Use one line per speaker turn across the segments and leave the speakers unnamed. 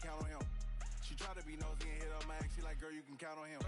count on him. She tried to be nosy and hit up my ex. She like, girl, you can count on him.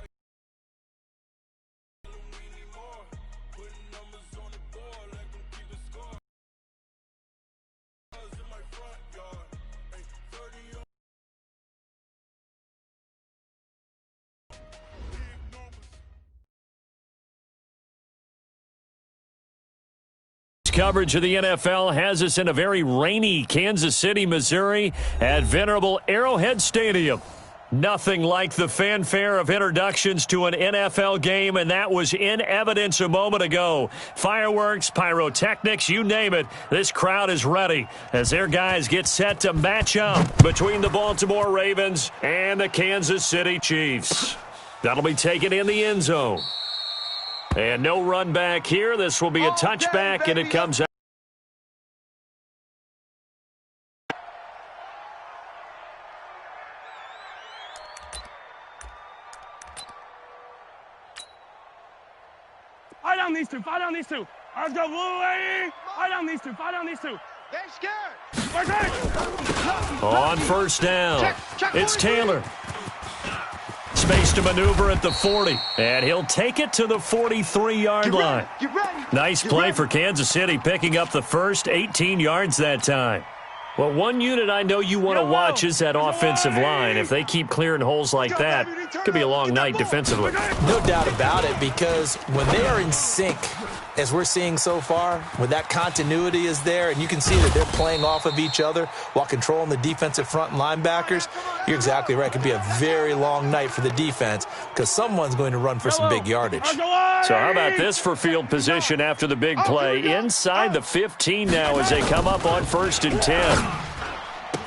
Coverage of the NFL has us in a very rainy Kansas City, Missouri at venerable Arrowhead Stadium. Nothing like the fanfare of introductions to an NFL game, and that was in evidence a moment ago. Fireworks, pyrotechnics, you name it. This crowd is ready as their guys get set to match up between the Baltimore Ravens and the Kansas City Chiefs. That'll be taken in the end zone. And no run back here. This will be a touchback, and it comes out.
Fight down these two. Fight down these two. Let's go, Blue Lady. Fight down these two. Fight down these two.
They're scared.
On first down, it's Taylor. Space to maneuver at the 40, and he'll take it to the 43-yard line. Nice play for Kansas City, picking up the first 18 yards that time. Well, one unit I know you want to watch is that offensive line. If they keep clearing holes like that, it could be a long night defensively.
No doubt about it, because when they are in sync, as we're seeing so far, when that continuity is there, and you can see that they're playing off of each other while controlling the defensive front and linebackers, you're exactly right. It could be a very long night for the defense because someone's going to run for some big yardage.
So how about this for field position after the big play? Inside the 15 now as they come up on 1st and 10.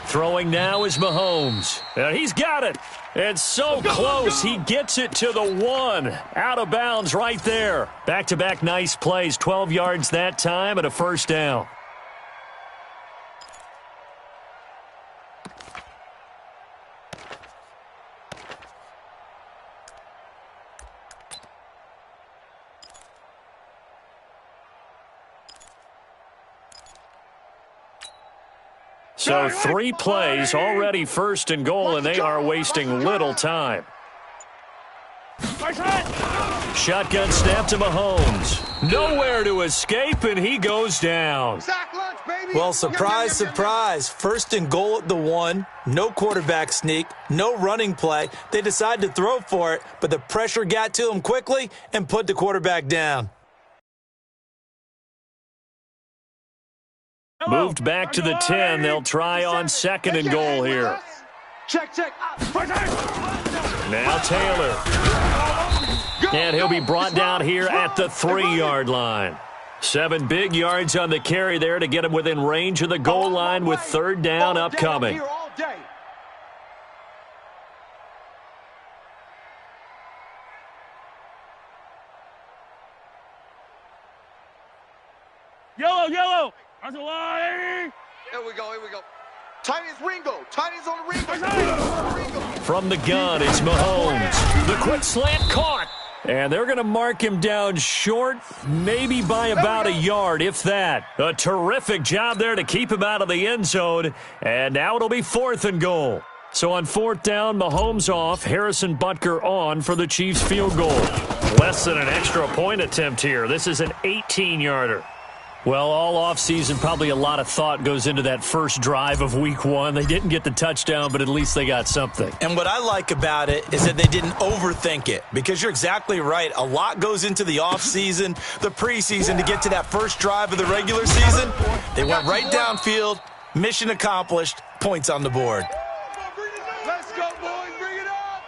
Throwing now is Mahomes. And he's got it. And so close, he gets it to the 1. Out of bounds right there. Back-to-back nice plays, 12 yards that time and a first down. So 3 plays, already 1st and goal, and they are wasting little time. Shotgun snap to Mahomes. Nowhere to escape, and he goes down.
Well, surprise, surprise. 1st and goal at the 1. No quarterback sneak. No running play. They decide to throw for it, but the pressure got to him quickly and put the quarterback down.
Moved back to the 10. They'll try on 2nd and goal here.
Check.
Now Taylor. And he'll be brought down here at the 3-yard line. 7 big yards on the carry there to get him within range of the goal line with 3rd down upcoming.
Yellow.
Here we go. Tight as Ringo. Tight as on the Ringo.
From the gun, it's Mahomes. The quick slant caught. And they're going to mark him down short, maybe by about a yard, if that. A terrific job there to keep him out of the end zone. And now it'll be 4th and goal. So on 4th down, Mahomes off, Harrison Butker on for the Chiefs field goal. Less than an extra point attempt here. This is an 18-yarder. Well, all offseason, probably a lot of thought goes into that first drive of Week 1. They didn't get the touchdown, but at least they got something.
And what I like about it is that they didn't overthink it, because you're exactly right. A lot goes into the offseason, the preseason, to get to that first drive of the regular season. They went right downfield, mission accomplished, points on the board.
Let's go, boys. Bring it up.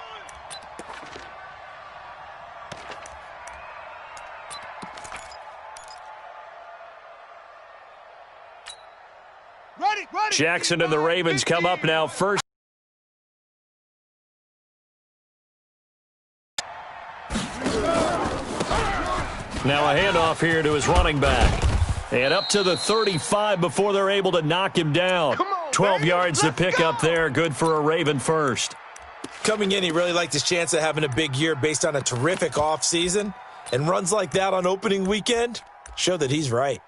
Ready.
Jackson and the Ravens come up now first. Now a handoff here to his running back. And up to the 35 before they're able to knock him down. 12 yards to pick up there. Good for a Raven first.
Coming in, he really liked his chance of having a big year based on a terrific offseason. And runs like that on opening weekend show that he's right.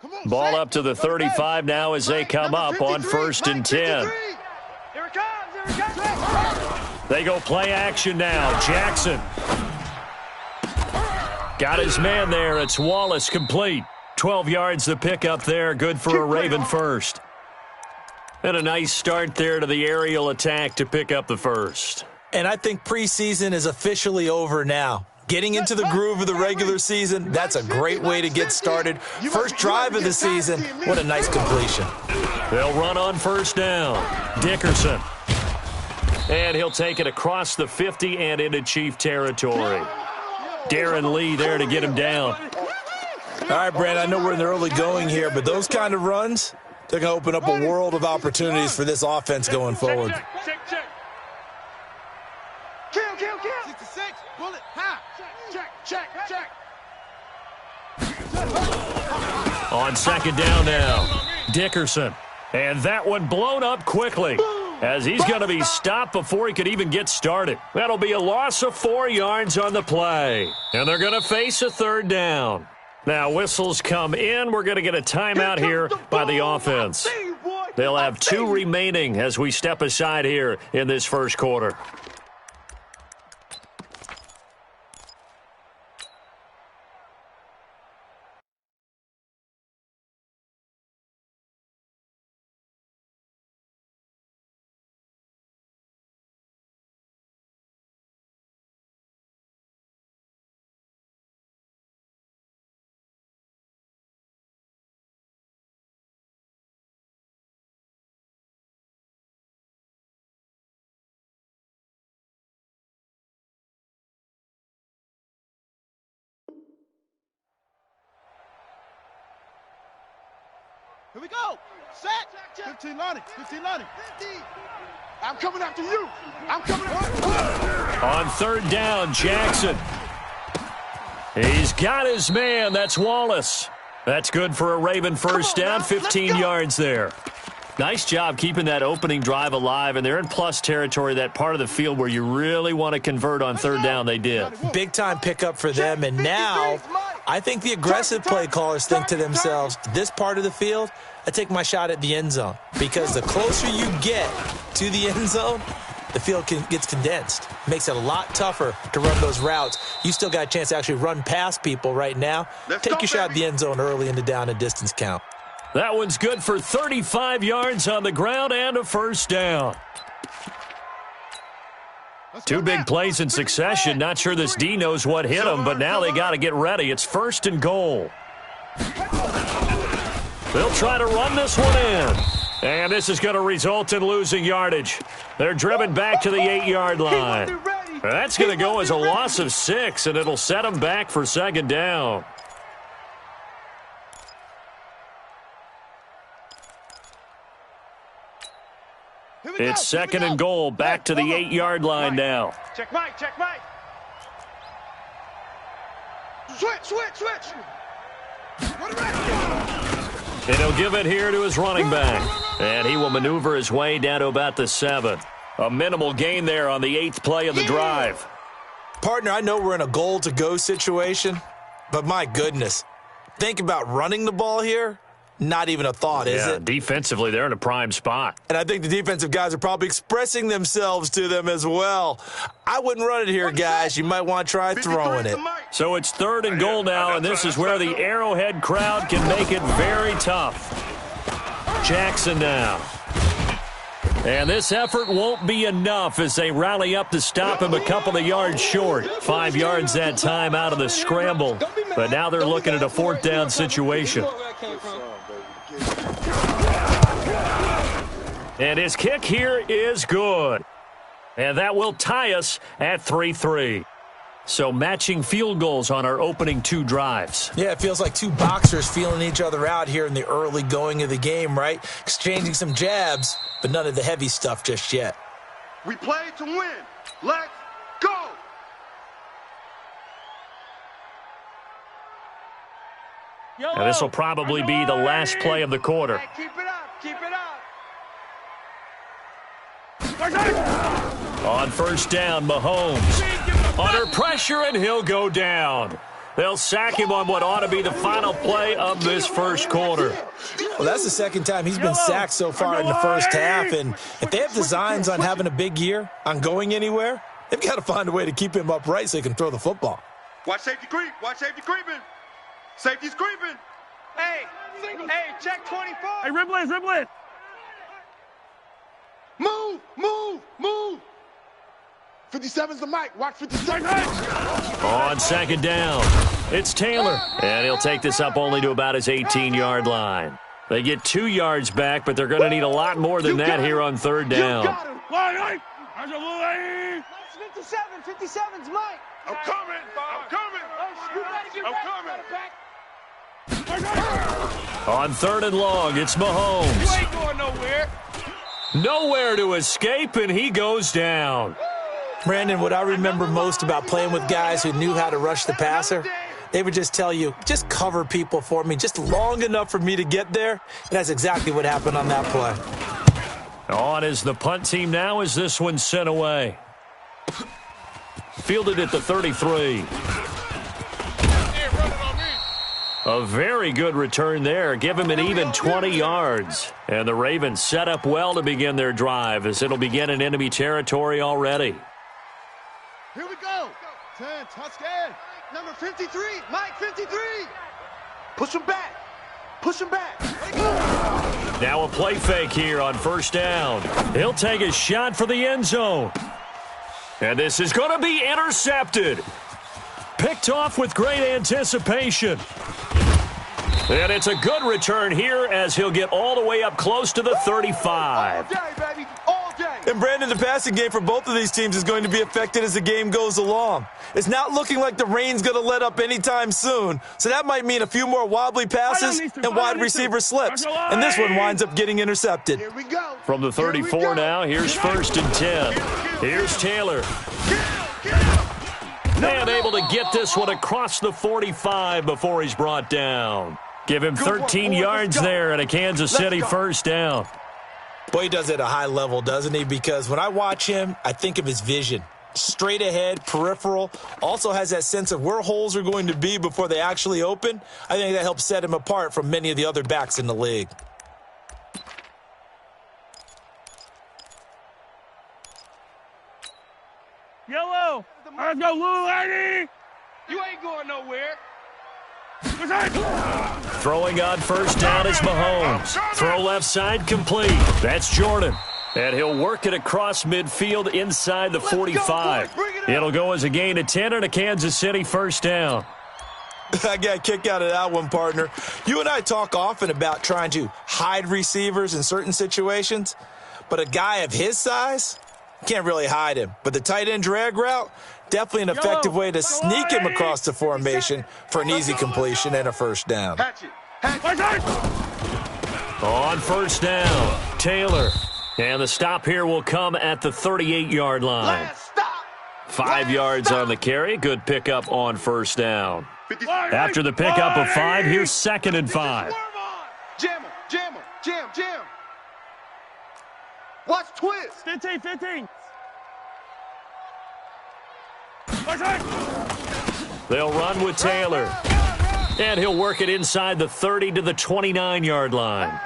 Come on.
Ball up to the 35 now as they come up on 1st and 10.
Here it comes. Here it comes.
They go play action now. Jackson. Got his man there. It's Wallace complete. 12 yards the pickup there. Good for a Raven first. And a nice start there to the aerial attack to pick up the first.
And I think preseason is officially over now. Getting into the groove of the regular season, that's a great way to get started. First drive of the season, what a nice completion.
They'll run on 1st down. Dickerson. And he'll take it across the 50 and into Chief territory. Darren Lee there to get him down.
All right, Brand, I know we're in the early going here, but those kind of runs, they're going to open up a world of opportunities for this offense going forward.
Check. Kill.
66, bullet, ha. Check.
On 2nd down now, Dickerson. And that one blown up quickly, as he's going to be stopped before he could even get started. That'll be a loss of 4 yards on the play. And they're going to face a 3rd down. Now whistles come in. We're going to get a timeout here by the offense. They'll have 2 remaining as we step aside here in this first quarter.
Here we go. Set. 15 lining. I'm coming after you.
On 3rd down, Jackson. He's got his man. That's Wallace. That's good for a Raven first down. 15 yards there. Nice job keeping that opening drive alive, and they're in plus territory, that part of the field where you really want to convert on 3rd down. They did.
Big-time pickup for them, and now I think the aggressive play callers think to themselves, this part of the field, I take my shot at the end zone, because the closer you get to the end zone, the field gets condensed. Makes it a lot tougher to run those routes. You still got a chance to actually run past people right now. Take your shot at the end zone early in the down and distance count.
That one's good for 35 yards on the ground and a 1st down. 2 big plays in succession. Not sure this D knows what hit him, but now they got to get ready. It's 1st and goal. They'll try to run this one in. And this is going to result in losing yardage. They're driven back to the 8-yard line. That's going to go as a loss of 6, and it'll set them back for 2nd down. It's 2nd and goal, back to the 8-yard line now.
Check Mike.
Switch.
And he'll give it here to his running back. And he will maneuver his way down to about the 7. A minimal gain there on the 8th play of the drive.
Partner, I know we're in a goal-to-go situation, but my goodness, think about running the ball here. Not even a thought, is it?
Defensively, they're in a prime spot.
And I think the defensive guys are probably expressing themselves to them as well. I wouldn't run it here, guys. You might want to try throwing it.
So it's 3rd and goal now, and this is where the Arrowhead crowd can make it very tough. Jackson now. And this effort won't be enough as they rally up to stop him a couple of yards short. 5 yards that time out of the scramble. But now they're looking at a 4th down situation. And his kick here is good. And that will tie us at 3-3. So matching field goals on our opening 2 drives.
Yeah, it feels like 2 boxers feeling each other out here in the early going of the game, right? Exchanging some jabs, but none of the heavy stuff just yet.
We play to win. Let's go.
And this will probably be the last play of the quarter.
Keep it up.
On 1st down, Mahomes. Under pressure, and he'll go down. They'll sack him on what ought to be the final play of this first quarter.
Well, that's the second time he's been sacked so far in the first half, and if they have designs on having a big year, on going anywhere, they've got to find a way to keep him upright so he can throw the football.
Watch safety creep. Watch safety creeping. Safety's creeping. Hey, check 24.
Hey, Riblet.
Move. 57's the mic. Watch 57.
On second down, it's Taylor, and he'll take this up only to about his 18-yard line. They get 2 yards back, but they're going to need a lot more than that here on third down.
Line. There's a blue lady.
57's Mike. I'm coming.
On third and long, it's Mahomes.
You ain't going nowhere.
Nowhere to escape, and he goes down.
Brandon, what I remember most about playing with guys who knew how to rush the passer, they would just tell you, just cover people for me, just long enough for me to get there. And that's exactly what happened on that play.
On is the punt team now as this one's sent away. Fielded at the 33. A very good return there. Give him an even 20 yards. And the Ravens set up well to begin their drive as it'll begin in enemy territory already.
Here we go. 10, touchdown. Number 53, Mike 53. Push him back.
Now a play fake here on first down. He'll take a shot for the end zone. And this is going to be intercepted. Picked off with great anticipation. And it's a good return here as he'll get all the way up close to the 35.
All day, baby. All day.
And Brandon, the passing game for both of these teams is going to be affected as the game goes along. It's not looking like the rain's going to let up anytime soon, so that might mean a few more wobbly passes and wide receiver slips. And this one winds up getting intercepted.
Here we go.
From the 34 now, here's first and 10. Here's Taylor. And able to get this one across the 45 before he's brought down. Give him 13 yards there and a Kansas City first down.
Boy, he does it at a high level, doesn't he? Because when I watch him, I think of his vision. Straight ahead, peripheral, also has that sense of where holes are going to be before they actually open. I think that helps set him apart from many of the other backs in the league.
Yellow. Let's go, blue lady.
You ain't going nowhere.
Throwing on first down is Mahomes. Throw left side complete. That's Jordan. And he'll work it across midfield inside the 45. It'll go as a gain of 10 and a Kansas City first down.
I got a kick out of that one, partner. You and I talk often about trying to hide receivers in certain situations, but a guy of his size can't really hide him. But the tight end drag route, definitely an effective way to sneak him across the formation for an easy completion and a first down.
On first down, Taylor. And the stop here will come at the 38-yard line. 5 yards on the carry. Good pickup on first down. After the pickup of 5, here's second and 5.
Jam. Watch twist.
15.
They'll run with Taylor. And he'll work it inside the 30 to the 29-yard line.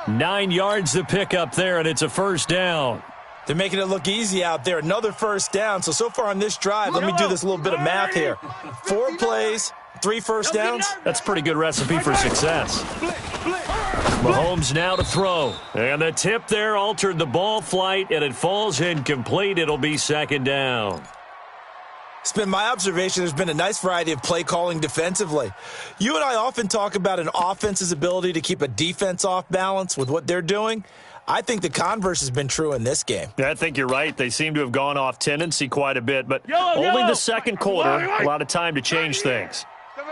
9 yards to pick up there, and it's a first down.
They're making it look easy out there. Another first down. So far on this drive, let me do this little bit of math here. 4 plays, 3 first downs.
That's a pretty good recipe for success. Mahomes now to throw. And the tip there altered the ball flight, and it falls incomplete. It'll be second down.
It's been my observation there's been a nice variety of play calling defensively. You and I often talk about an offense's ability to keep a defense off balance with what they're doing. I think the converse has been true in this game.
Yeah, I think you're right. They seem to have gone off tendency quite a bit, but only the second quarter, a lot of time to change things.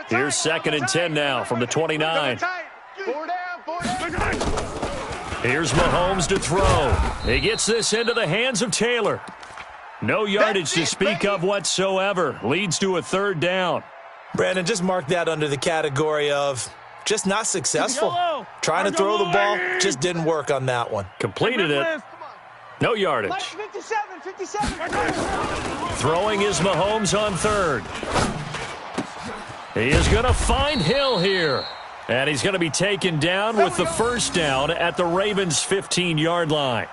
Here's second and 10 now from the 29. Here's Mahomes to throw. He gets this into the hands of Taylor. No yardage to speak of whatsoever. Leads to a third down.
Brandon, just mark that under the category of just not successful. Trying to throw the ball, just didn't work on that one.
Completed it. No yardage.
57.
Throwing is Mahomes on third. He is going to find Hill here. And he's going to be taken down with the first down at the Ravens' 15-yard line.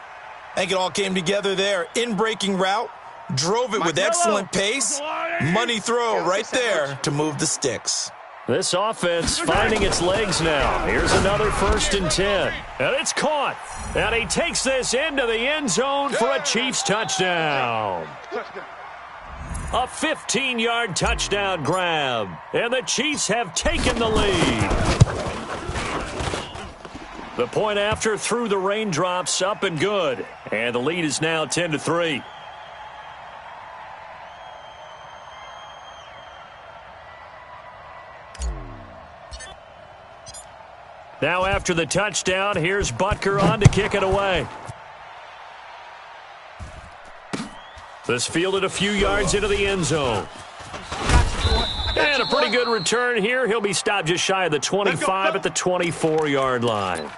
I think it all came together there. In-breaking route, drove it with excellent pace. Money throw right there to move the sticks.
This offense finding its legs now. Here's another 1st and 10. And it's caught. And he takes this into the end zone for a Chiefs touchdown. A 15-yard touchdown grab. And the Chiefs have taken the lead. The point after through the raindrops, up and good. And the lead is now 10-3. Now after the touchdown, here's Butker on to kick it away. This fielded a few yards into the end zone. And a pretty good return here. He'll be stopped just shy of the 25 at the 24-yard line.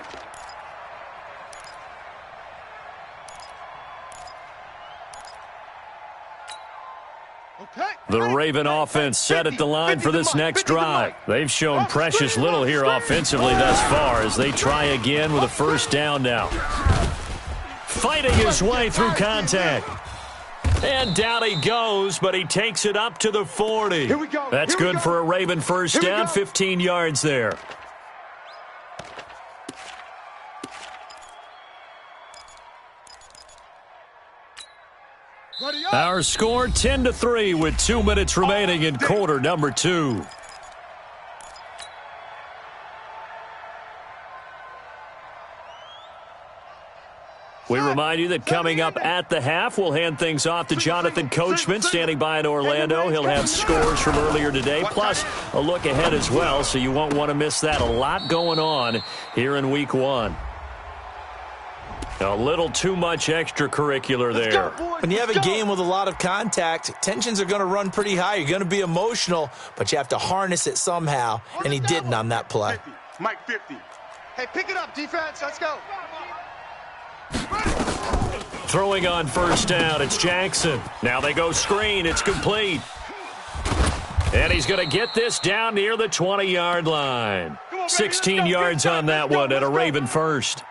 The Raven offense set at the line for this next drive. They've shown precious little here offensively thus far as they try again with a first down now. Fighting his way through contact. And down he goes, but he takes it up to the 40. That's good for a Raven first down, 15 yards there. Our score 10-3 with 2 minutes remaining in quarter number 2. We remind you that coming up at the half, we'll hand things off to Jonathan Coachman, standing by in Orlando. He'll have scores from earlier today, plus a look ahead as well, so you won't want to miss that. A lot going on here in Week 1. A little too much extracurricular there.
When you have a game with a lot of contact, tensions are going to run pretty high. You're going to be emotional, but you have to harness it somehow, and he didn't on that play.
Mike 50. Hey, pick it up, defense. Let's go.
Throwing on first down, it's Jackson. Now they go screen. It's complete. And he's going to get this down near the 20-yard line. 16 yards on that one at a Raven first.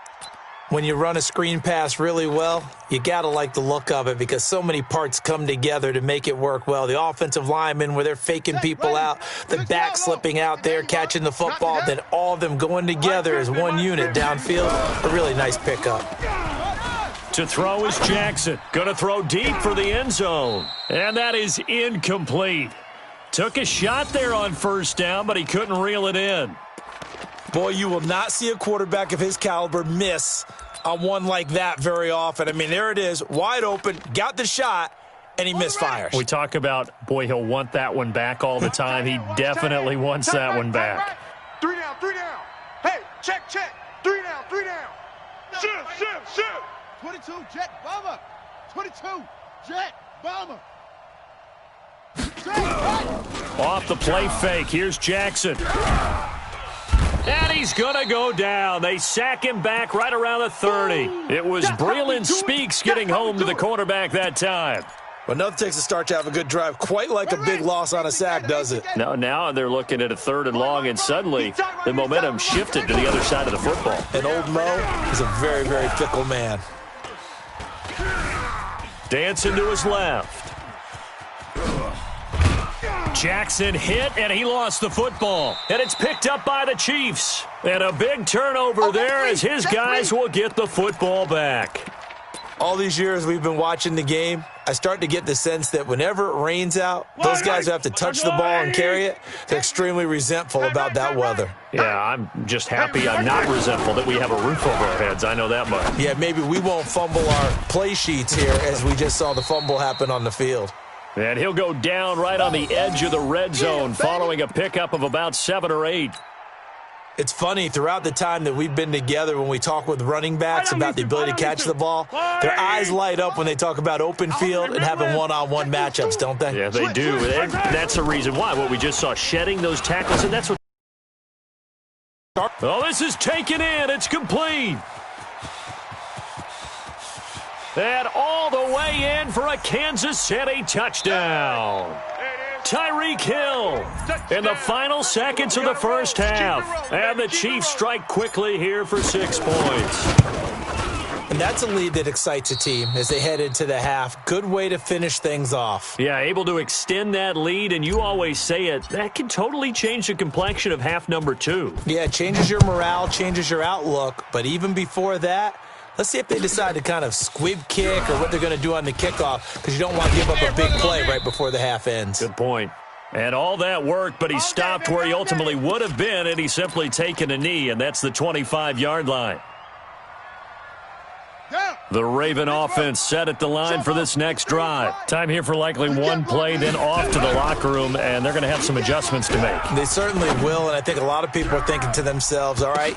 When you run a screen pass really well, you got to like the look of it because so many parts come together to make it work well. The offensive linemen, where they're faking people out, the back slipping out there, catching the football, then all of them going together as one unit downfield. A really nice pickup.
To throw is Jackson. Going to throw deep for the end zone. And that is incomplete. Took a shot there on first down, but he couldn't reel it in.
Boy, you will not see a quarterback of his caliber miss on one like that very often. I mean, there it is, wide open, got the shot, and he misfires.
We talk about, boy, he'll want that one back all the time. He definitely wants that one back.
3 down, 3 down. Hey, check. 3 down, 3 down. Shoot. 22, jet bomber. 22, jet bomber.
Off the play fake, here's Jackson. And he's going to go down. They sack him back right around the 30. It was Breland Speaks getting home to the quarterback that time.
Well, nothing takes a start to have a good drive, quite like a big loss on a sack, does it?
Now they're looking at a 3rd and long, and suddenly the momentum shifted to the other side of the football.
And old Mo is a very, very fickle man.
Dancing to his left. Jackson hit, and he lost the football. And it's picked up by the Chiefs. And a big turnover there as his guys will get the football back.
All these years we've been watching the game, I start to get the sense that whenever it rains out, those guys who have to touch the ball and carry it, they're extremely resentful about that weather.
Yeah, I'm just happy I'm not resentful that we have a roof over our heads. I know that much.
Yeah, maybe we won't fumble our play sheets here as we just saw the fumble happen on the field.
And he'll go down right on the edge of the red zone following a pickup of about 7 or 8.
It's funny, throughout the time that we've been together, when we talk with running backs about the ability to catch the ball, their eyes light up when they talk about open field and having one-on-one matchups, don't they?
Yeah, they do. And that's the reason why. What we just saw, shedding those tackles, and that's what... Oh, this is taken in. It's complete. And all the way in for a Kansas City touchdown. Tyreek Hill in the final seconds of the first half. And the Chiefs strike quickly here for 6 points.
And that's a lead that excites a team as they head into the half. Good way to finish things off.
Yeah, able to extend that lead, and you always say it, that can totally change the complexion of half number 2.
Yeah, it changes your morale, changes your outlook. But even before that, let's see if they decide to kind of squib kick or what they're going to do on the kickoff, because you don't want to give up a big play right before the half ends.
Good point. And all that worked, but he stopped where he ultimately would have been, and he's simply taken a knee, and that's the 25-yard line. The Raven offense set at the line for this next drive. Time here for likely one play, then off to the locker room, and they're going to have some adjustments to make.
They certainly will, and I think a lot of people are thinking to themselves, all right,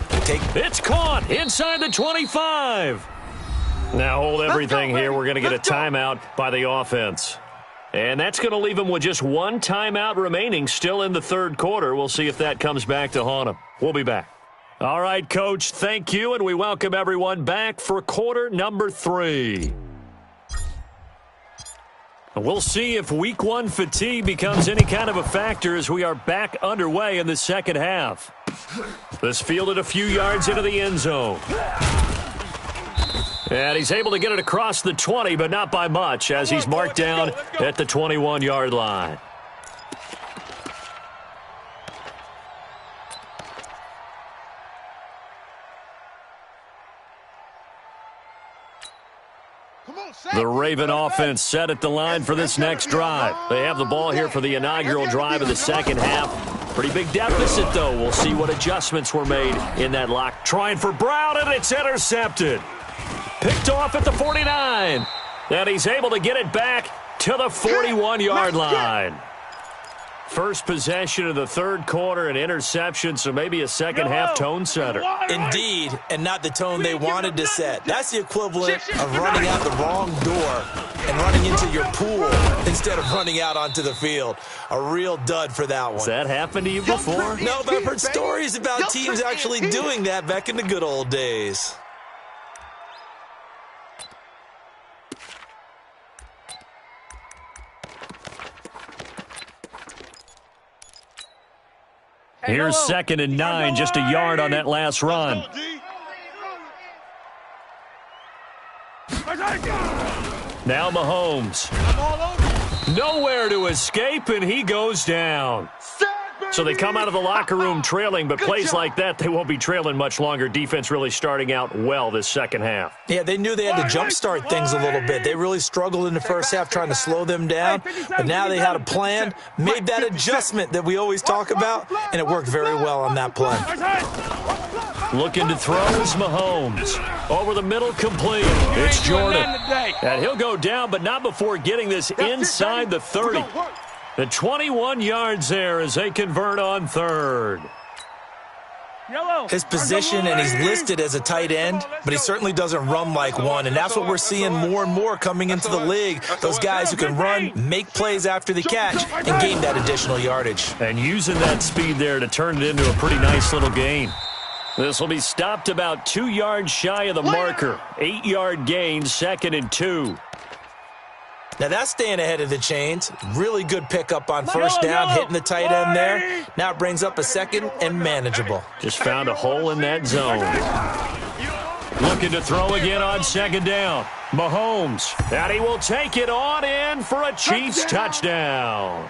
It's caught inside the 25. Now hold everything here. We're going to get a timeout by the offense. And that's going to leave them with just one timeout remaining still in the third quarter. We'll see if that comes back to haunt them. We'll be back. All right, Coach, thank you, and we welcome everyone back for quarter number 3. We'll see if week 1 fatigue becomes any kind of a factor as we are back underway in the second half. This fielded a few yards into the end zone. And he's able to get it across the 20, but not by much, as he's marked down at the 21-yard line. The Raven offense set at the line for this next drive. They have the ball here for the inaugural drive of the second half. Pretty big deficit, though. We'll see what adjustments were made in that lock. Trying for Brown, and it's intercepted. Picked off at the 49. And he's able to get it back to the 41-yard line. First possession of the third quarter, an interception, so maybe a second-half tone setter.
Indeed, and not the tone they wanted to set. That's the equivalent of running out the wrong door and running into your pool instead of running out onto the field. A real dud for that one.
Has that happened to you before?
No, but I've heard stories about teams actually doing that back in the good old days.
Here's 2nd and 9, just a yard on that last run. Now Mahomes. Nowhere to escape, and he goes down. So they come out of the locker room trailing, but plays like that, they won't be trailing much longer. Defense really starting out well this second half.
Yeah, they knew they had to jumpstart things a little bit. They really struggled in the first half trying to slow them down, but now they had a plan, made that adjustment that we always talk about, and it worked very well on that play.
Looking to throw is Mahomes. Over the middle, complete. It's Jordan. And he'll go down, but not before getting this inside the 30. The 21 yards there as they convert on third.
His position, and he's listed as a tight end, but he certainly doesn't run like one, and that's what we're seeing more and more coming into the league. Those guys who can run, make plays after the catch, and gain that additional yardage.
And using that speed there to turn it into a pretty nice little gain. This will be stopped about 2 yards shy of the marker. 8-yard gain, 2nd and 2.
Now that's staying ahead of the chains. Really good pickup on first down, hitting the tight end there. Now it brings up a 2nd and manageable.
Just found a hole in that zone. Looking to throw again on 2nd down. Mahomes, and he will take it on in for a Chiefs touchdown.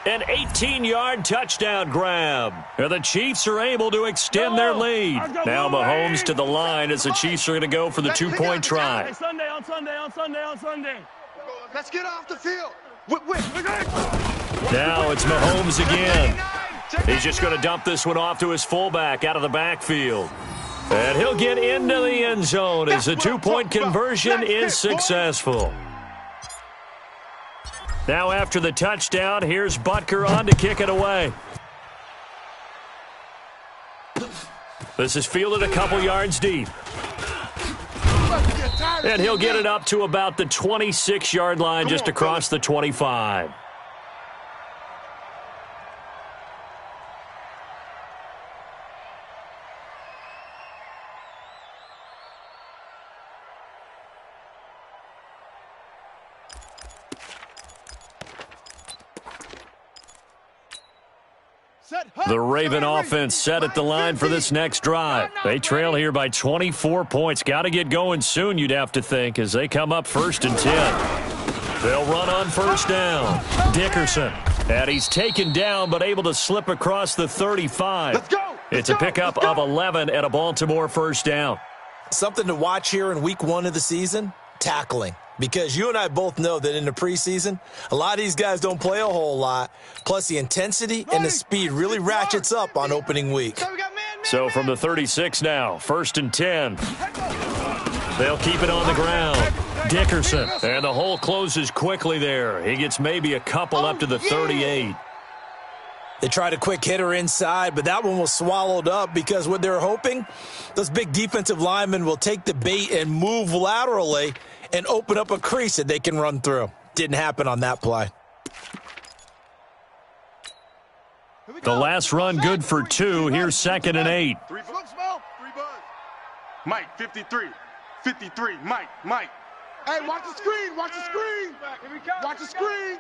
An 18-yard touchdown grab. And the Chiefs are able to extend their lead. Now Mahomes to the line as the Chiefs are going to go for the 2-point try.
Sunday, on Sunday.
Let's get off the field.
Now it's Mahomes again. He's just going to dump this one off to his fullback out of the backfield. And he'll get into the end zone as the 2-point conversion is successful. Now after the touchdown, here's Butker on to kick it away. This is fielded a couple yards deep. And he'll get it up to about the 26-yard line, just across the 25. The Raven offense set at the line for this next drive. They trail here by 24 points. Got to get going soon, you'd have to think, as they come up 1st and 10. They'll run on 1st down. Dickerson. And he's taken down, but able to slip across the 35. It's a pickup of 11 and a Baltimore 1st down.
Something to watch here in week 1 of the season, tackling. Because you and I both know that in the preseason, a lot of these guys don't play a whole lot. Plus, the intensity and the speed really ratchets up on opening week.
So from the 36 now, 1st and 10. They'll keep it on the ground. Dickerson. And the hole closes quickly there. He gets maybe a couple up to the 38.
They tried a quick hitter inside, but that one was swallowed up because what they're hoping, those big defensive linemen will take the bait and move laterally and open up a crease that they can run through. Didn't happen on that play.
The last run good for 2. Here's 2nd and 8.
Mike, 53. 53. Mike. Hey, watch the screen. Watch the screen. Watch the screen.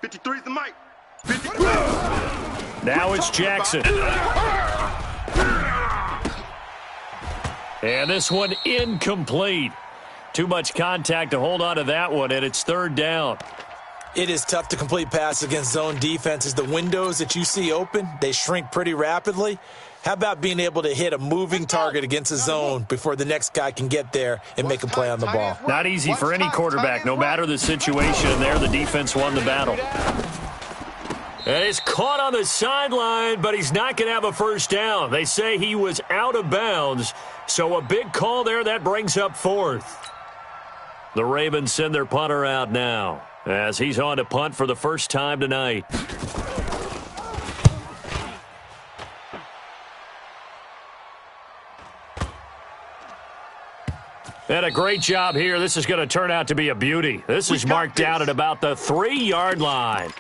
53 is the Mike. 53.
Now it's Jackson. And this one incomplete. Too much contact to hold on to that one, and it's 3rd down.
It is tough to complete passes against zone defenses. The windows that you see open, they shrink pretty rapidly. How about being able to hit a moving target against a zone before the next guy can get there and make a play on the ball?
Not easy for any quarterback, no matter the situation. There, the defense won the battle. And he's caught on the sideline, but he's not going to have a 1st down. They say he was out of bounds, so a big call there. That brings up 4th. The Ravens send their punter out now, as he's on to punt for the first time tonight. And a great job here. This is going to turn out to be a beauty. This is marked down at about the 3-yard line.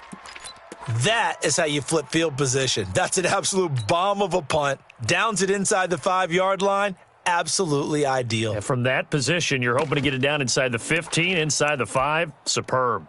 That is how you flip field position. That's an absolute bomb of a punt. Downs it inside the 5-yard line. Absolutely ideal.
And from that position, you're hoping to get it down inside the 15, inside the 5. Superb.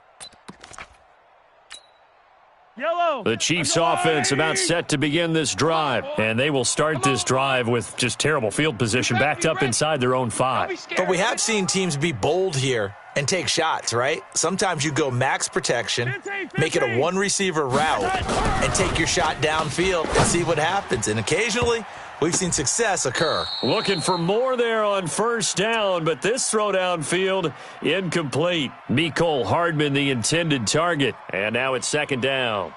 Yellow.
The Chiefs offense about set to begin this drive, and they will start this drive with just terrible field position backed up inside their own 5.
But we have seen teams be bold here and take shots, right? Sometimes you go max protection, make it a 1-receiver route, and take your shot downfield and see what happens. And occasionally, we've seen success occur.
Looking for more there on 1st down, but this throw downfield incomplete. Mecole Hardman, the intended target, and now it's 2nd down.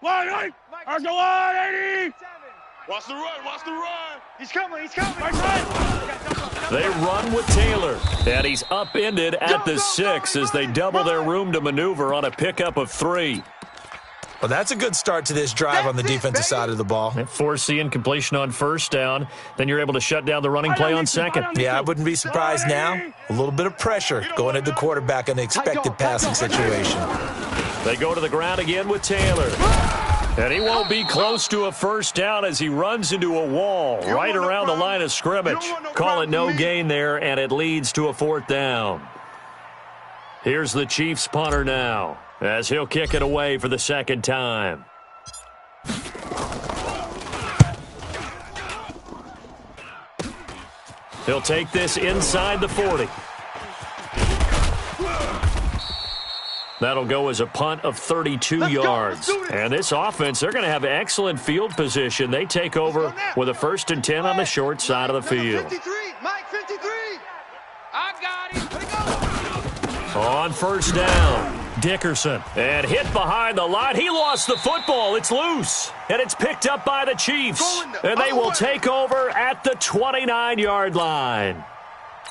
Line, I'll go on, 80.
Watch the run.
He's coming.
They run with Taylor, and he's upended at the 6 as they double their room to maneuver on a pickup of 3.
Well, that's a good start to this drive on the defensive side of the ball.
Force the incompletion on 1st down. Then you're able to shut down the running play on 2nd.
Yeah, I wouldn't be surprised now. A little bit of pressure going at the quarterback in the expected passing situation.
They go to the ground again with Taylor. And he won't be close to a 1st down as he runs into a wall right around the line of scrimmage. Call it no gain there, and it leads to a 4th down. Here's the Chiefs punter now, as he'll kick it away for the 2nd time. He'll take this inside the 40. That'll go as a punt of 32 yards. And this offense, they're going to have excellent field position. They take over with a 1st and 10 on the short side of the field.
53, Mike, 53. I got him.
On 1st down, Dickerson. And hit behind the line. He lost the football. It's loose. And it's picked up by the Chiefs. And they will take over at the 29-yard line.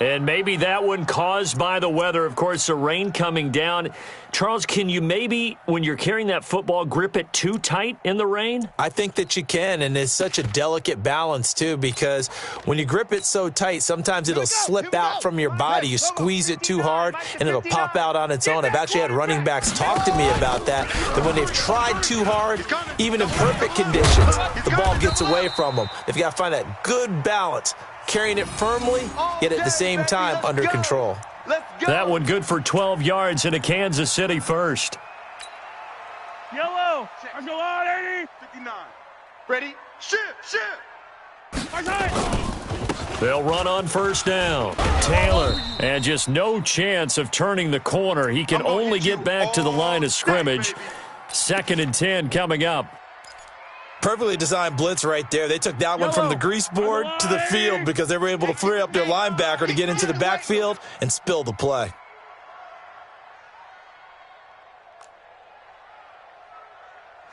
And maybe that one caused by the weather. Of course, the rain coming down. Charles, can you maybe, when you're carrying that football, grip it too tight in the rain?
I think that you can, and it's such a delicate balance, too, because when you grip it so tight, sometimes it'll slip out from your body. You squeeze it too hard, and it'll pop out on its own. I've actually had running backs talk to me about that when they've tried too hard, even in perfect conditions, the ball gets away from them. They've got to find that good balance, carrying it firmly, yet at the same time under control.
That one good for 12 yards and a Kansas City first.
Yellow. Let's go on, 80.
59. Ready? Shift.
They'll run on first down. Taylor, and just no chance of turning the corner. He can only get back to the line of scrimmage. 2nd and 10 coming up.
Perfectly designed blitz right there. They took that one from the grease board to the field because they were able to free up their linebacker to get into the backfield and spill the play.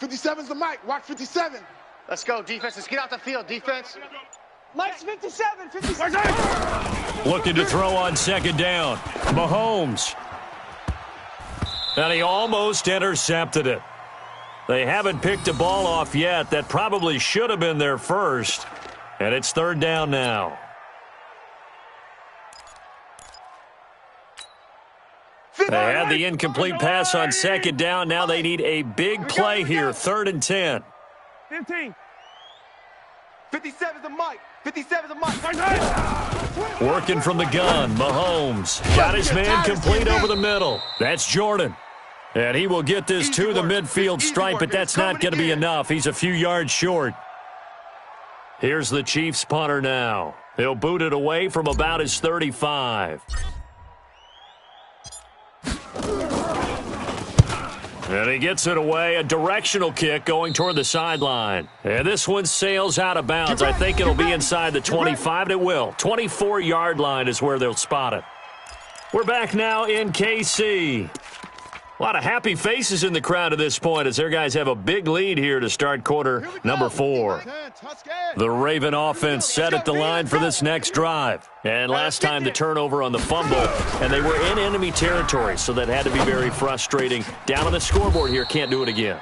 '57's the mic. Watch 57.
Let's go, defense. Let's get out the field, defense.
Mike's 57. 57.
Looking to throw on 2nd down. Mahomes. And he almost intercepted it. They haven't picked a ball off yet. That probably should have been their first. And it's 3rd down now. They had the incomplete pass on 2nd down. Now they need a big play here. 3rd and 10.
15.
57's the mic. 57's the mic.
Working from the gun. Mahomes got his man complete over the middle. That's Jordan. And he will get this to the midfield stripe, but that's not going to be enough. He's a few yards short. Here's the Chiefs punter now. He'll boot it away from about his 35. And he gets it away. A directional kick going toward the sideline. And this one sails out of bounds. I think it'll be inside the 25, and it will. 24-yard line is where they'll spot it. We're back now in KC. A lot of happy faces in the crowd at this point as their guys have a big lead here to start quarter number 4. The Raven offense set at the line for this next drive. And last time the turnover on the fumble, and they were in enemy territory, so that had to be very frustrating. Down on the scoreboard here, can't do it again.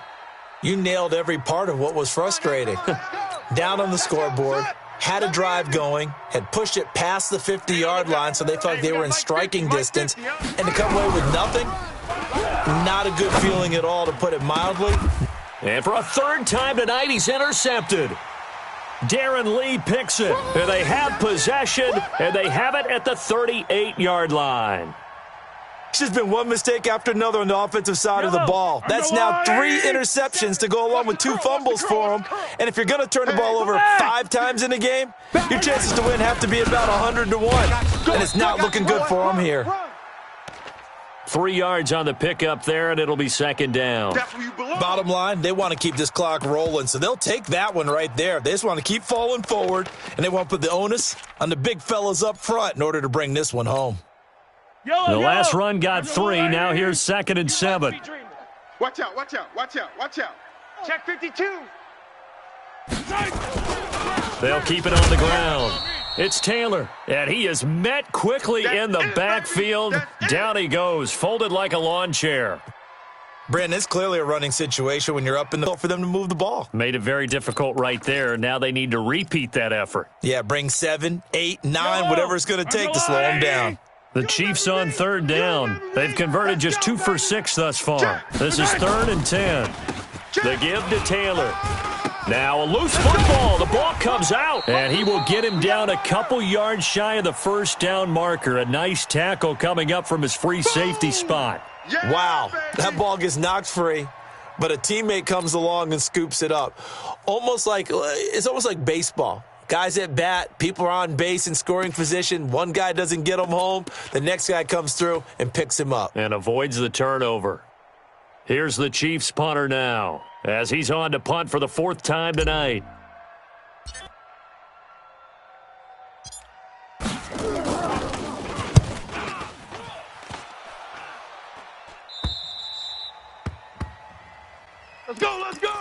You nailed every part of what was frustrating. Down on the scoreboard, had a drive going, had pushed it past the 50-yard line so they felt like they were in striking distance, and to come away with nothing, not a good feeling at all, to put it mildly.
And for a 3rd time tonight, he's intercepted. Darren Lee picks it, and they have possession, and they have it at the 38-yard line.
It's just been one mistake after another on the offensive side of the ball. That's now 3 interceptions to go along with 2 fumbles for them. And if you're going to turn the ball over 5 times in a game, your chances to win have to be about 100-1. And it's not looking good for them here.
3 yards on the pickup there, and it'll be 2nd down.
Bottom line, they want to keep this clock rolling, so they'll take that one right there. They just want to keep falling forward, and they want to put the onus on the big fellas up front in order to bring this one home.
The last run got 3. Now here's 2nd and 7.
Watch out, watch out, watch out, watch out.
Check 52.
They'll keep it on the ground. It's Taylor, and he is met quickly in the backfield. Down he goes, folded like a lawn chair.
Brandon, it's clearly a running situation when you're up in the for them to move the ball.
Made it very difficult right there. Now they need to repeat that effort.
Yeah, bring 7, 8, 9, whatever it's going to take to slow them down.
The Chiefs on 3rd down. They've converted just 2 for 6 thus far. This is 3rd and 10. The give to Taylor. Now a loose football. The ball comes out, and he will get him down a couple yards shy of the 1st down marker. A nice tackle coming up from his free safety spot.
Wow, that ball gets knocked free, but a teammate comes along and scoops it up. It's almost like baseball. Guys at bat, people are on base in scoring position. One guy doesn't get him home. The next guy comes through and picks him up.
And avoids the turnover. Here's the Chiefs punter now, as he's on to punt for the 4th time tonight.
Let's go, let's go.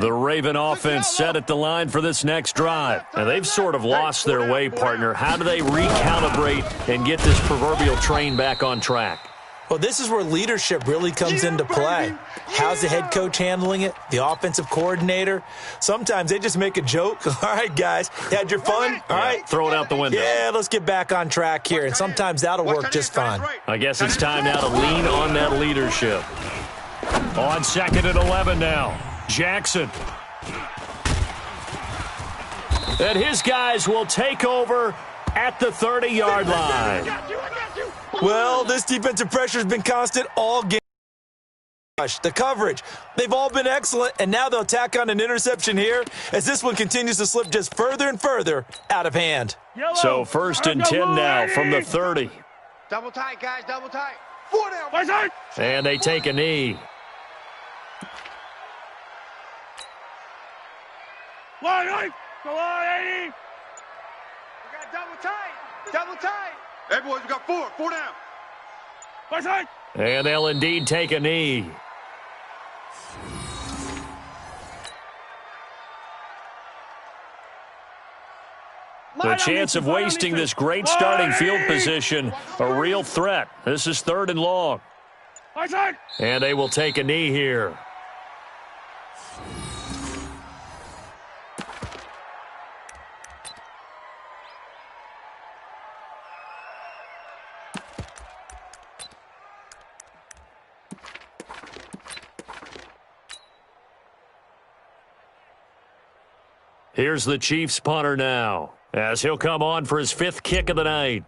The Raven offense set at the line for this next drive. And they've sort of lost their way, partner. How do they recalibrate and get this proverbial train back on track?
Well, this is where leadership really comes into play. How's the head coach handling it? The offensive coordinator? Sometimes they just make a joke. All right, guys, had your fun? All right.
Throw it out the window.
Yeah, let's get back on track here. And sometimes that'll work just fine.
I guess it's time now to lean on that leadership. On 2nd and 11 now. Jackson. And his guys will take over at the 30-yard line.
Well, this defensive pressure has been constant all game. The coverage, they've all been excellent, and now they'll tack on an interception here as this one continues to slip just further and further out of hand.
So 1st and 10 now from the 30.
Double tight, guys, double tight.
4 down.
And they take a knee.
Line, line. Go on, 80.
We got double tight. Double tight.
Hey, boys, we got 4. 4 down.
Right side.
And they'll indeed take a knee. The chance of wasting this great starting field position, a real threat. This is 3rd and long.
Right side.
And they will take a knee here. Here's the Chiefs punter now, as he'll come on for his 5th kick of the night.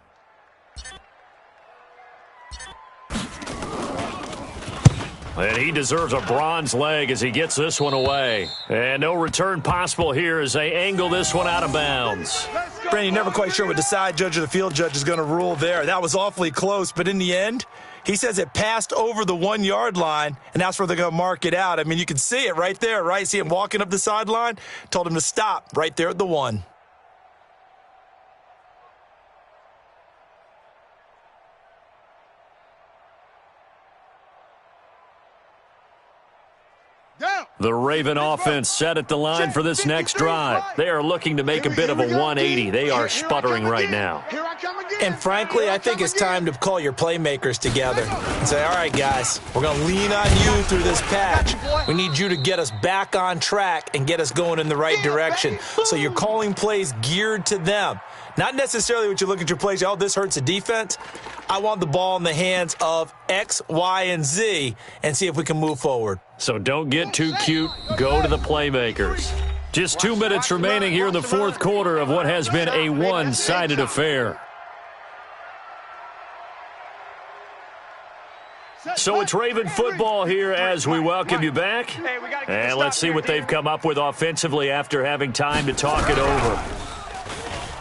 And he deserves a bronze leg as he gets this one away. And no return possible here as they angle this one out of bounds.
Brandon, you're never quite sure what the side judge or the field judge is going to rule there. That was awfully close, but in the end, he says it passed over the 1-yard line, and that's where they're going to mark it out. I mean, you can see it right there, right? See him walking up the sideline? Told him to stop right there at the 1.
The Raven offense set at the line for this next drive. They are looking to make a bit of a 180. They are sputtering right now.
And frankly, I think it's time to call your playmakers together and say, all right, guys, we're going to lean on you through this patch. We need you to get us back on track and get us going in the right direction. So you're calling plays geared to them. Not necessarily what you look at your plays, oh, this hurts the defense. I want the ball in the hands of X, Y, and Z and see if we can move forward.
So don't get too cute. Go to the playmakers. Just 2 minutes remaining here in the 4th quarter of what has been a one-sided affair. So it's Raven football here as we welcome you back. And let's see what they've come up with offensively after having time to talk it over.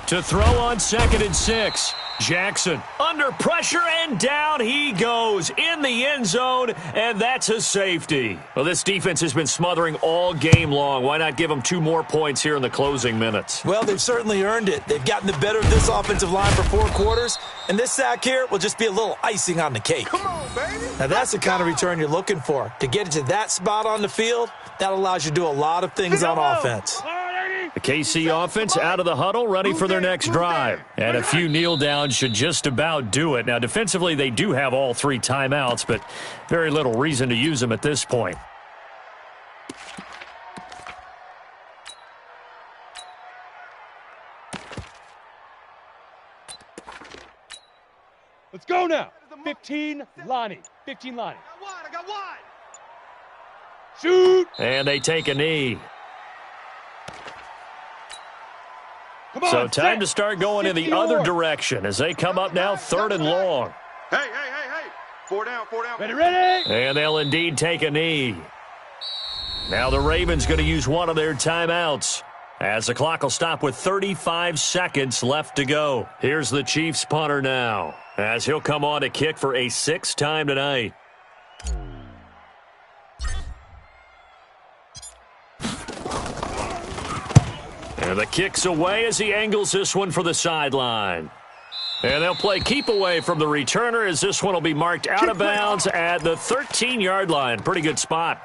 To throw on 2nd and 6. Jackson under pressure, and down he goes in the end zone, and that's a safety. Well, this defense has been smothering all game long. Why not give them 2 more points here in the closing minutes?
Well, they've certainly earned it. They've gotten the better of this offensive line for 4 quarters, and this sack here will just be a little icing on the cake.
Come on, baby.
Now, that's the kind of return you're looking for. To get it to that spot on the field, that allows you to do a lot of things on offense.
The KC offense out of the huddle, ready for their next drive. And a few kneel downs should just about do it. Now, defensively, they do have all 3 timeouts, but very little reason to use them at this point.
Let's go now. 15, Lonnie. 15, Lonnie.
I got wide.
Shoot.
And they take a knee.
So
time to start going in the other direction as they come up now 3rd and long.
Hey. 4 down.
Ready.
And they'll indeed take a knee. Now the Ravens going to use one of their timeouts as the clock will stop with 35 seconds left to go. Here's the Chiefs punter now as he'll come on to kick for a 6th time tonight. And the kick's away as he angles this one for the sideline. And they'll play keep away from the returner as this one will be marked out of bounds at the 13-yard line. Pretty good spot.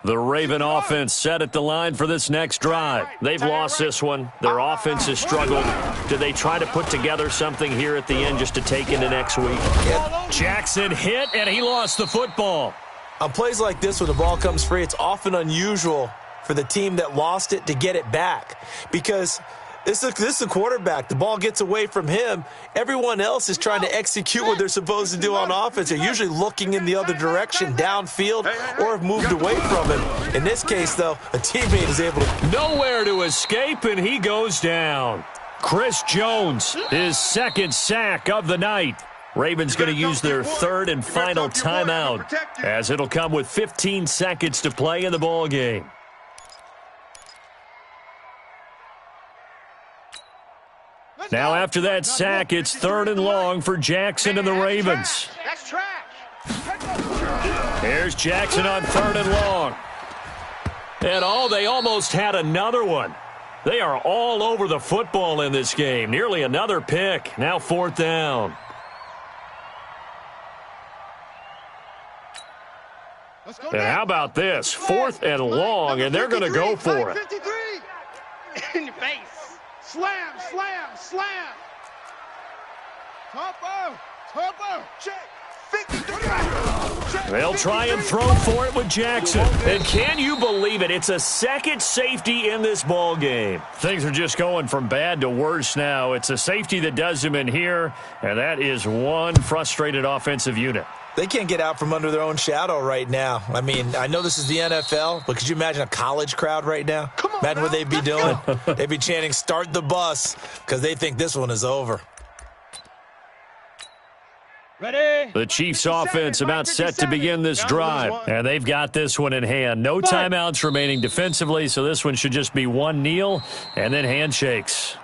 The Raven offense set at the line for this next drive. They've lost this one. Their offense has struggled. Do they try to put together something here at the end just to take into next week? Jackson hit, and he lost the football.
On plays like this, when the ball comes free, it's often unusual for the team that lost it to get it back, because this is the quarterback. The ball gets away from him. Everyone else is trying to execute what they're supposed to do on offense. They're usually looking in the other direction, downfield, or have moved away from him. In this case, though, a teammate is able to...
Nowhere to escape, and he goes down. Chris Jones, his second sack of the night. Ravens going to use their third and final timeout, as it'll come with 15 seconds to play in the ball game. Now, after that sack, it's 3rd and long for Jackson and the Ravens.
That's trash.
Here's Jackson on 3rd and long. And they almost had another one. They are all over the football in this game. Nearly another pick. Now 4th down. And how about this? 4th and long, and they're going to go for it.
In your face.
Slam, slam, slam. Turbo, check. 53.
They'll try and throw for it with Jackson. And can you believe it? It's a second safety in this ball game. Things are just going from bad to worse now. It's a safety that does them in here, and that is one frustrated offensive unit.
They can't get out from under their own shadow right now. I mean, I know this is the NFL, but could you imagine a college crowd right now? Imagine what they'd be doing. They'd be chanting, "Start the bus," because they think this one is over.
Ready?
The Chiefs offense about set to begin this drive, and they've got this one in hand. No timeouts remaining defensively, so this one should just be one kneel and then handshakes.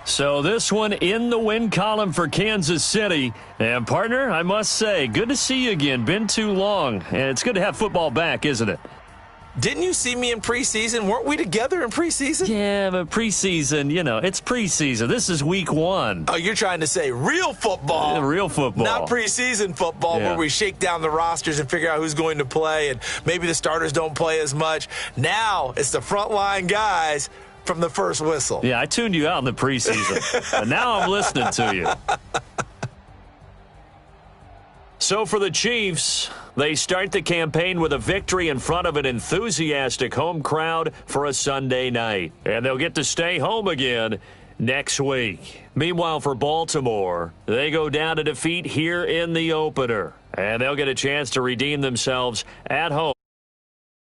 So this one in the win column for Kansas City. And, partner, I must say, good to see you again. Been too long. And it's good to have football back, isn't it?
Didn't you see me in preseason? Weren't we together in preseason?
Yeah, but preseason, it's preseason. This is week 1.
Oh, you're trying to say real football.
Real football.
Not preseason football where we shake down the rosters and figure out who's going to play, and maybe the starters don't play as much. Now it's the frontline guys from the first whistle.
Yeah, I tuned you out in the preseason, but now I'm listening to you. So for the Chiefs, they start the campaign with a victory in front of an enthusiastic home crowd for a Sunday night. And they'll get to stay home again next week. Meanwhile, for Baltimore, they go down to defeat here in the opener. And they'll get a chance to redeem themselves at home.